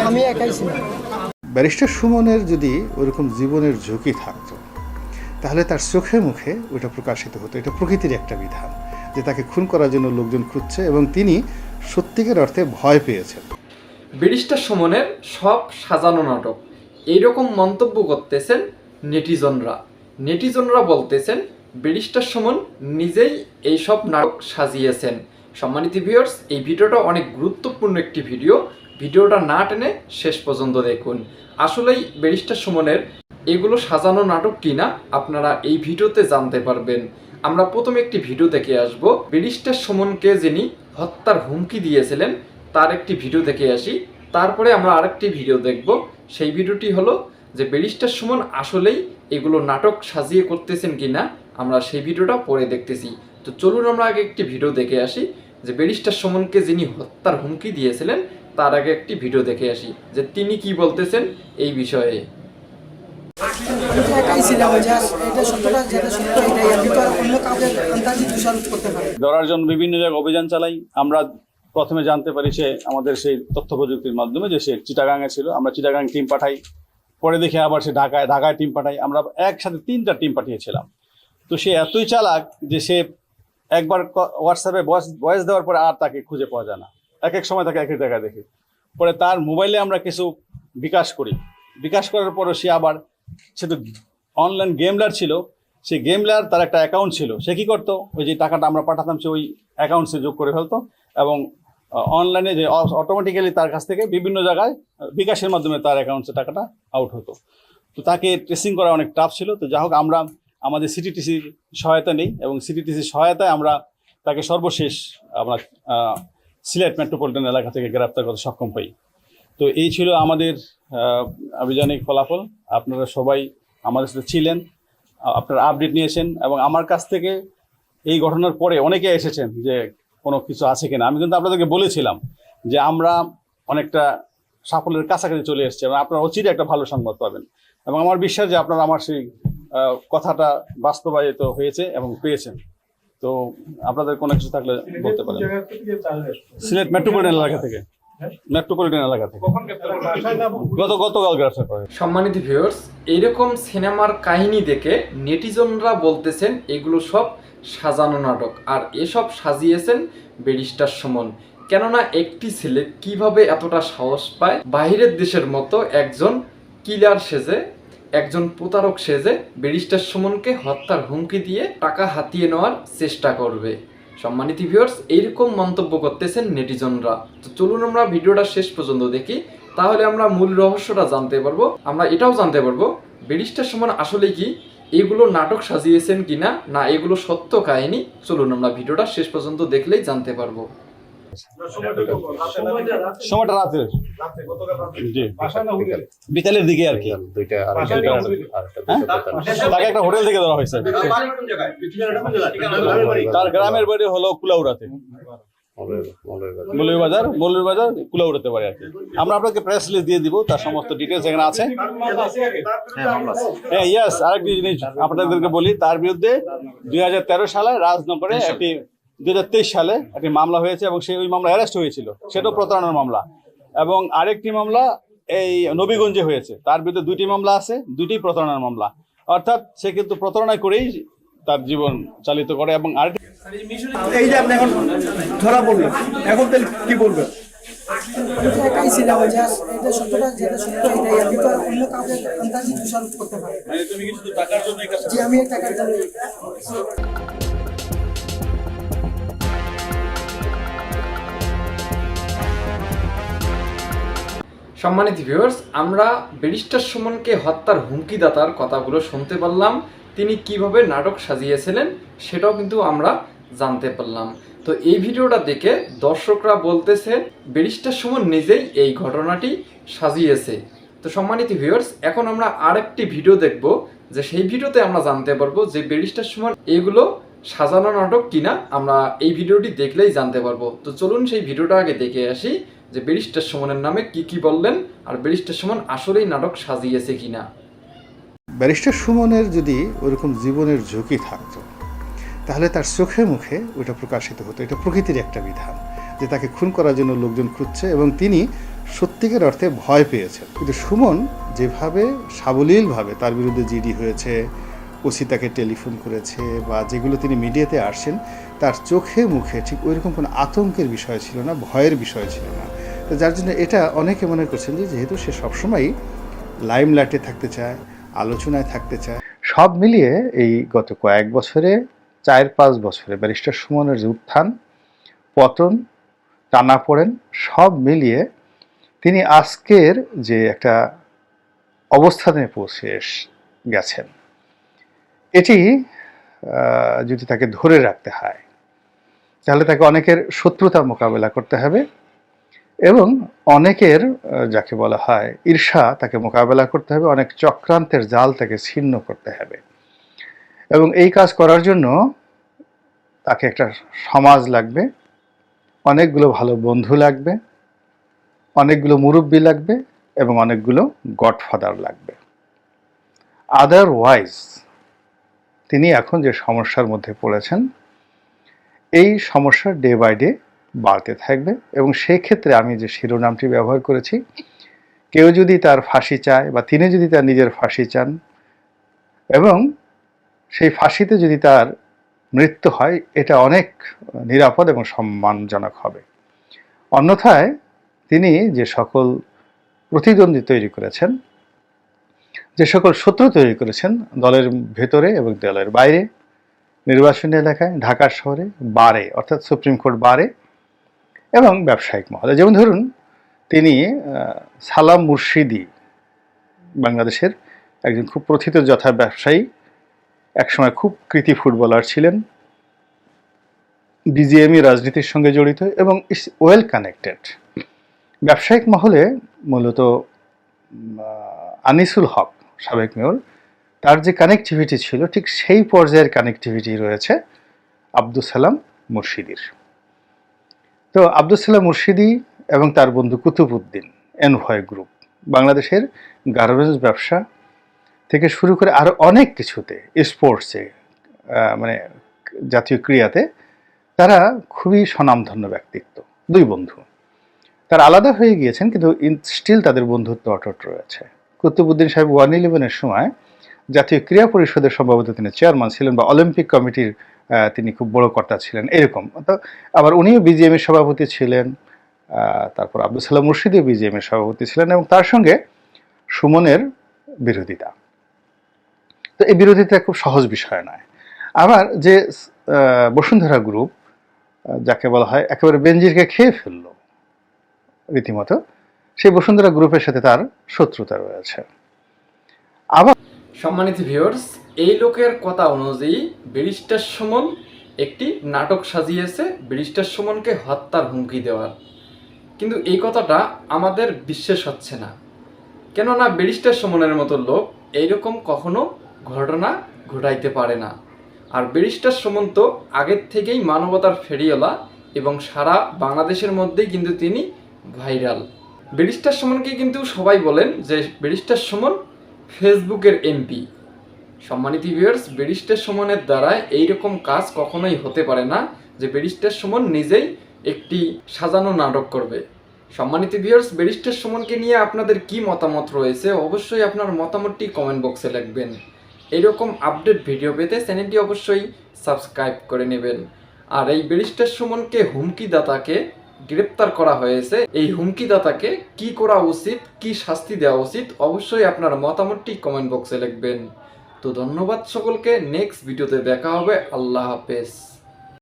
আমি একাই ছিলাম। ব্যারিস্টার সুমনের যদি ওরকম জীবনের ঝুঁকি থাকতো তাহলে তার চোখে মুখে ওটা প্রকাশিত হতো। এটা প্রকৃতির একটা বিধান যে তাকে খুন করার জন্য লোকজন খুঁজছে এবং তিনি সত্যিকার অর্থে ভয় পেয়েছেন। ব্যারিস্টার সুমনের সব সাজানো নাটক, এইরকম মন্তব্য করতেছেন নেটিজনরা বলতেছেন ব্যারিস্টার সুমন নিজেই এইসব নাটক সাজিয়েছেন। সম্মানিত ভিউয়ার্স, এই ভিডিওটা অনেক গুরুত্বপূর্ণ একটি ভিডিওটা না টেনে শেষ পর্যন্ত দেখুন। আসলেই ব্যারিস্টার সুমনের এগুলো সাজানো নাটক কিনা আপনারা এই ভিডিওতে জানতে পারবেন। আমরা প্রথমে একটি ভিডিও দেখে আসব। ব্যারিস্টার সুমনকে যিনি হত্যার হুমকি দিয়েছিলেন তার একটি ভিডিও দেখে আসি, তারপরে আমরা আরেকটি ভিডিও দেখব। সেই ভিডিওটি হলো যে ব্যারিস্টার সুমন আসলেই এগুলো নাটক সাজিয়ে করতেছেন কিনা, আমরা সেই ভিডিওটা পরে দেখতেছি। তো চলুন আমরা আগে একটি ভিডিও দেখে আসি যে ব্যারিস্টার সুমনকে যিনি হত্যার হুমকি দিয়েছিলেন তার আগে একটি ভিডিও দেখে আসি যে তিনি কি বলতেছেন এই বিষয়ে। ধরার জন্য বিভিন্ন জায়গায় অভিযান চালাই। আমরা প্রথমে জানতে পারি সে আমাদের সেই তথ্য প্রযুক্তির মাধ্যমে যে সে চিটাগাঙে ছিল। আমরা চিটাগাং টিম পাঠাই, পরে দেখে আবার সে ঢাকায় টিম পাঠাই। আমরা একসাথে 3টা টিম পাঠিয়েছিলাম। তো সে এতই চালাক যে সে একবার হোয়াটসঅ্যাপে ভয়েস দেওয়ার পরে আর তাকে খুঁজে পাওয়া যায় না। এক সময় তাকে এক জায়গায় দেখি। পরে তার মোবাইলে আমরা কিছু বিকাশ করার পরও সে তো অনলাইন গেমলার ছিল। সেই গেমলার তার একটা অ্যাকাউন্ট ছিল। সে কি করতো, ওই যে টাকাটা আমরা পাঠাতাম সে ওই অ্যাকাউন্টসে যোগ করে ফেলতো এবং অনলাইনে যে অটোমেটিক্যালি তার কাছ থেকে বিভিন্ন জায়গায় বিকাশের মাধ্যমে তার অ্যাকাউন্টসে টাকাটা আউট হতো। তো তাকে ট্রেসিং করা অনেক টাফ ছিল। তো যাই হোক, আমরা আমাদের সিটিটিসির সহায়তা নেই এবং সিটিটিসির সহায়তায় আমরা তাকে সর্বশেষ আমরা সিলেট মেট্রোপলিটন এলাকা থেকে গ্রেপ্তার করতে সক্ষম হই। তো এই ছিল আমাদের আভিযানিক ফলাফল। আপনারা সবাই আমাদের সাথে ছিলেন, আপনারা আপডেট নিয়েছেন এবং আমার কাছ থেকে এই ঘটনার পরে অনেকে এসেছেন যে কোনো কিছু আছে কিনা। আমি কিন্তু আপনাদেরকে বলেছিলাম যে আমরা অনেকটা সাফল্যের কাছাকাছি চলে এসেছি এবং আপনারা অচিরে একটা ভালো সংবাদ পাবেন এবং আমার বিশ্বাস যে আপনারা আমার সেই কথাটা বাস্তবায়িত হয়েছে এবং পেয়েছেন। তো আপনাদের কোনো কিছু থাকলে বলতে পারেন। সিলেট মেট্রোপলিটন এলাকা থেকে গতকাল গ্রেফতার করে। সম্মানিত ভিউয়ার্স, এইরকম সিনেমার কাহিনী দেখে নেটিজনরা বলতেছেন এগুলো সব সাজানো নাটক, আর এসব সাজিয়েছেন ব্যারিস্টার সুমন। কেননা একটি ছেলে কিভাবে এতটা সাহস পায় বাইরের দেশের মতো একজন কিলার সেজে, একজন প্রতারক সেজে ব্যারিস্টার সুমনকে হত্যার হুমকি দিয়ে টাকা হাতিয়ে নেওয়ার চেষ্টা করবে। সম্মানিত ভিউয়ার্স, এইরকম মন্তব্য করতেছেন নেটিজনরা। তো চলুন আমরা ভিডিওটা শেষ পর্যন্ত দেখি, তাহলে আমরা মূল রহস্যটা জানতে পারবো। আমরা এটাও জানতে পারবো ব্যারিস্টার সুমন আসলে কি এগুলো নাটক সাজিয়েছেন কিনা, না এগুলো সত্য কাহিনী। চলুন আমরা ভিডিওটা শেষ পর্যন্ত দেখলেই জানতে পারবো। সময়টা রাতের বিকালের দিকে আর কি। তাকে একটা হোটেল থেকে ধরা হয়েছে। তার গ্রামের বাড়ি হলো কুলাউড়াতে, মৌলভীবাজার কুলাউড়াতে বাড়ি আর কি। আমরা আপনাকে প্রেস রিলিজ দিয়ে দিব, তার সমস্ত ডিটেলস এখানে আছে। হ্যাঁ, ইয়েস। আরেকটি জিনিস আপনাদেরকে বলি, তার বিরুদ্ধে 2013 সালে রাজনগরে 2023 সালে একটি মামলা হয়েছে এবং ওই মামলা অ্যারেস্ট হয়েছিল। সেটাও প্রতারণার মামলা। এবং আরেকটি মামলা এই নবীগঞ্জে হয়েছে। তার বিরুদ্ধে 2টি মামলা আছে, 2টি প্রতারণার মামলা। অর্থাৎ সে কিন্তু প্রতারণা করেই তার জীবন চালিত করে। এবং আরেকটি, এই যে আপনি এখন ধরা পড়লেন, এখন তাহলে কি বলবেন? একাই ছিলাম। এটা সত্যটা, যেটা সত্য এটাই। আমি তো অন্য কাউকে আন্দাজি দোষারোপ করতে পারি। তুমি কি শুধু টাকার জন্য? জি, আমি টাকার জন্য। সম্মানিত ভিউয়ার্স, আমরা ব্যারিস্টার সুমনকে হত্যার হুমকিদাতার কথাগুলো শুনতে পারলাম। তিনি কিভাবে নাটক সাজিয়েছিলেন সেটাও কিন্তু আমরা জানতে পারলাম। তো এই ভিডিওটা দেখে দর্শকরা বলতেছে ব্যারিস্টার সুমন নিজেই এই ঘটনাটি সাজিয়েছে। তো সম্মানিত ভিউয়ার্স, এখন আমরা আরেকটি ভিডিও দেখব, যে সেই ভিডিওতে আমরা জানতে পারবো যে ব্যারিস্টার সুমন এগুলো সাজানো নাটক কিনা। আমরা এই ভিডিওটি দেখলেই জানতে পারবো। তো চলুন সেই ভিডিওটা আগে দেখে আসি যে ব্যারিস্টার সুমনের নামে কি বললেন, আর ব্যারিস্টার সুমন আসলেই নাটক সাজিয়েছে কিনা। ব্যারিস্টার সুমনের যদি ওরকম জীবনের ঝুঁকি থাকতো তাহলে তার চোখে মুখে ওটা প্রকাশিত হতো। এটা প্রকৃতির একটা বিধান যে তাকে খুন করার জন্য লোকজন খুঁজছে এবং তিনি সত্যিকার অর্থে ভয় পেয়েছেন। কিন্তু সুমন যেভাবে সাবলীলভাবে তার বিরুদ্ধে জিডি হয়েছে, ওসি তাকে টেলিফোন করেছে বা যেগুলো তিনি মিডিয়াতে আসছেন, তার চোখে মুখে ঠিক ওইরকম কোনো আতঙ্কের বিষয় ছিল না, ভয়ের বিষয় ছিল না। তো যার জন্য এটা অনেকে মনে করছেন যে যেহেতু সে সবসময়ই লাইমলাইটে থাকতে চায়, আলোচনায় থাকতে চায়, সব মিলিয়ে এই গত কয়েক বছরে 4-5 বছরে ব্যারিস্টার সুমনের যে উত্থান পতন টানাপোড়েন সব মিলিয়ে তিনি আজকের যে একটা অবস্থানে পৌঁছে গেছেন, এটি যদি তাকে ধরে রাখতে হয় তাহলে তাকে অনেকের শত্রুতা মোকাবেলা করতে হবে এবং অনেকের যাকে বলা হয় ঈর্ষা তাকে মোকাবেলা করতে হবে, অনেক চক্রান্তের জাল তাকে ছিন্ন করতে হবে। এবং এই কাজ করার জন্য তাকে একটা সমাজ লাগবে, অনেকগুলো ভালো বন্ধু লাগবে, অনেকগুলো মুরব্বি লাগবে এবং অনেকগুলো গডফাদার লাগবে। আদারওয়াইজ তিনি এখন যে সমস্যার মধ্যে পড়েছেন, এই সমস্যা ডে বাই ডে বাড়তে থাকবে। এবং সেই ক্ষেত্রে আমি যে শিরোনামটি ব্যবহার করেছি, কেউ যদি তার ফাঁসি চায় বা তিনি যদি তার নিজের ফাঁসি চান এবং সেই ফাঁসিতে যদি তার মৃত্যু হয়, এটা অনেক নিরাপদ এবং সম্মানজনক হবে। অন্যথায় তিনি যে সকল প্রতিদ্বন্দ্বী তৈরি করেছেন, যে সকল শত্রু তৈরি করেছেন দলের ভেতরে এবং দলের বাইরে, নির্বাচনী এলাকায়, ঢাকা শহরে, বারে অর্থাৎ সুপ্রিম কোর্ট বারে এবং ব্যবসায়িক মহলে, যেমন ধরুন তিনি সালাম মুর্শিদি, বাংলাদেশের একজন খুব প্রথিত যথা ব্যবসায়ী, একসময় খুব কৃতি ফুটবলার ছিলেন, বিজিএমই রাজনীতির সঙ্গে জড়িত এবং ইস ওয়েল কানেক্টেড। ব্যবসায়িক মহলে মূলত আনিসুল হক সাবেক মেয়র, তার যে কানেক্টিভিটি ছিল ঠিক সেই পর্যায়ের কানেক্টিভিটি রয়েছে আব্দুল সালাম মুর্শিদির। তো আব্দুল সালাম মুর্শিদি এবং তার বন্ধু কুতুবউদ্দিন এনভয় গ্রুপ বাংলাদেশের গার্মেন্টস ব্যবসা থেকে শুরু করে আরও অনেক কিছুতে, স্পোর্টসে, মানে জাতীয় ক্রীড়াতে তারা খুবই স্বনামধন্য ব্যক্তিত্ব। দুই বন্ধু তারা আলাদা হয়ে গিয়েছেন কিন্তু স্টিল তাদের বন্ধুত্ব অটুট রয়েছে। কুতুবউদ্দিন সাহেব 111-এর সময় জাতীয় ক্রীড়া পরিষদের সম্ভবত তিনি চেয়ারম্যান ছিলেন বা অলিম্পিক কমিটির তিনি খুব বড় কর্তা ছিলেন এরকম। আবার উনিও বিজিএমের সভাপতি ছিলেন, তারপর আব্দুল সালাম মুর্শিদিও বিজিএমের সভাপতি ছিলেন এবং তার সঙ্গে সুমনের বিরোধিতা। তো এই বিরোধিতা খুব সহজ বিষয় নয়। আবার যে বসুন্ধরা গ্রুপ, যাকে বলা হয় একেবারে বেনজিরকে খেয়ে ফেললো রীতিমতো, সেই বসুন্ধরা গ্রুপের সাথে তার শত্রুতা রয়েছে। আবার সম্মানিত ভিউয়ার্স, এই লোকের কথা অনুযায়ী ব্যারিস্টার সুমন একটি নাটক সাজিয়েছে ব্যারিস্টার সুমনকে হত্যার হুমকি দেওয়ার। কিন্তু এই কথাটা আমাদের বিশ্বাস হচ্ছে না, কেননা ব্যারিস্টার সুমনের মতো লোক এইরকম কখনো ঘটনা ঘটাইতে পারে না। আর ব্যারিস্টার সুমন তো আগের থেকেই মানবতার ফেরিওয়ালা এবং সারা বাংলাদেশের মধ্যেই কিন্তু তিনি ভাইরাল। ব্যারিস্টার সুমনকে কিন্তু সবাই বলেন যে ব্যারিস্টার সুমন ফেসবুকের এমপি। সম্মানিত ভিউয়ার্স, ব্যারিস্টার সুমনের দ্বারা এইরকম কাজ কখনোই হতে পারে না যে ব্যারিস্টার সুমন নিজেই একটি সাজানো নাটক করবে। সম্মানিত ভিউয়ার্স, ব্যারিস্টার সুমনকে নিয়ে আপনাদের কি মতামত রয়েছে অবশ্যই আপনার মতামতটি কমেন্ট বক্সে লিখবেন। এইরকম আপডেট ভিডিও পেতে চ্যানেলটি অবশ্যই সাবস্ক্রাইব করে নেবেন। আর এই ব্যারিস্টার সুমনকে হুমকিদাতাকে গ্রেপ্তার করা হয়েছে, এই হুমকিদাতাকে কি করা উচিত, কি শাস্তি দেওয়া উচিত অবশ্যই আপনার মতামতটি কমেন্ট বক্সে লিখবেন। তো ধন্যবাদ সকলকে, নেক্সট ভিডিওতে দেখা হবে। আল্লাহ হাফেজ।